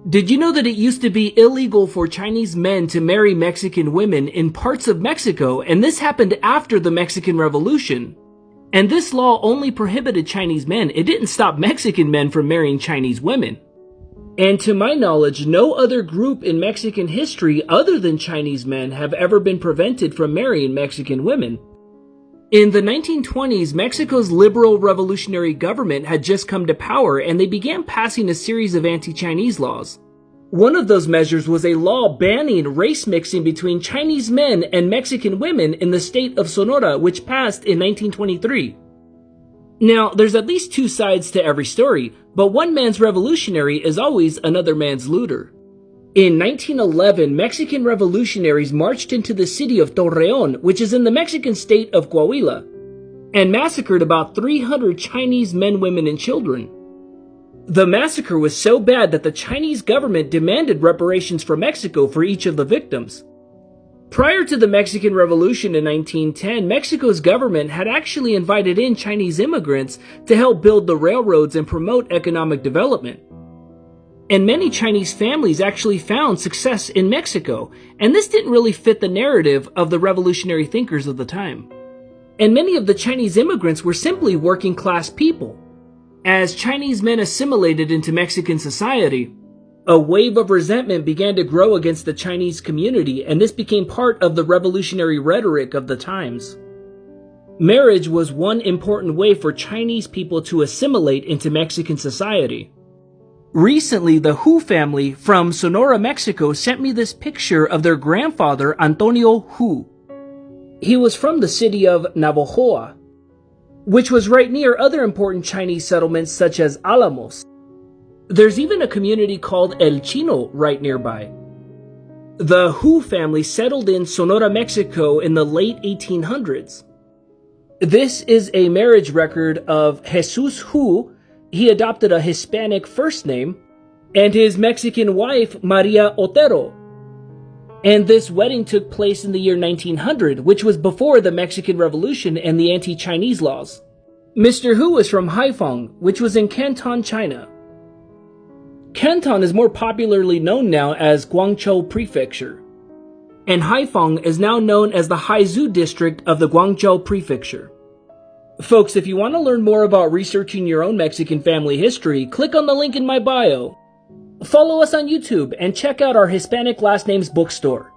Did you know that it used to be illegal for Chinese men to marry Mexican women in parts of Mexico, and this happened after the Mexican Revolution? And this law only prohibited Chinese men. It didn't stop Mexican men from marrying Chinese women. And to my knowledge, no other group in Mexican history other than Chinese men have ever been prevented from marrying Mexican women. In the 1920s, Mexico's liberal revolutionary government had just come to power, and they began passing a series of anti-Chinese laws. One of those measures was a law banning race mixing between Chinese men and Mexican women in the state of Sonora, which passed in 1923. Now, there's at least two sides to every story, but one man's revolutionary is always another man's looter. In 1911, Mexican revolutionaries marched into the city of Torreon, which is in the Mexican state of Coahuila, and massacred about 300 Chinese men, women, and children. The massacre was so bad that the Chinese government demanded reparations from Mexico for each of the victims. Prior to the Mexican Revolution in 1910, Mexico's government had actually invited in Chinese immigrants to help build the railroads and promote economic development. And many Chinese families actually found success in Mexico, and this didn't really fit the narrative of the revolutionary thinkers of the time. And many of the Chinese immigrants were simply working class people. As Chinese men assimilated into Mexican society, a wave of resentment began to grow against the Chinese community, and this became part of the revolutionary rhetoric of the times. Marriage was one important way for Chinese people to assimilate into Mexican society. Recently, the Hu family from Sonora, Mexico sent me this picture of their grandfather, Antonio Hu. He was from the city of Navojoa, which was right near other important Chinese settlements such as Alamos. There's even a community called El Chino right nearby. The Hu family settled in Sonora, Mexico in the late 1800s. This is a marriage record of Jesus Hu. He adopted a Hispanic first name, and his Mexican wife, Maria Otero. And this wedding took place in the year 1900, which was before the Mexican Revolution and the anti-Chinese laws. Mr. Hu is from Haiphong, which was in Canton, China. Canton is more popularly known now as Guangzhou Prefecture, and Haiphong is now known as the Haizu district of the Guangzhou Prefecture. Folks, if you want to learn more about researching your own Mexican family history, click on the link in my bio. Follow us on YouTube and check out our Hispanic Last Names bookstore.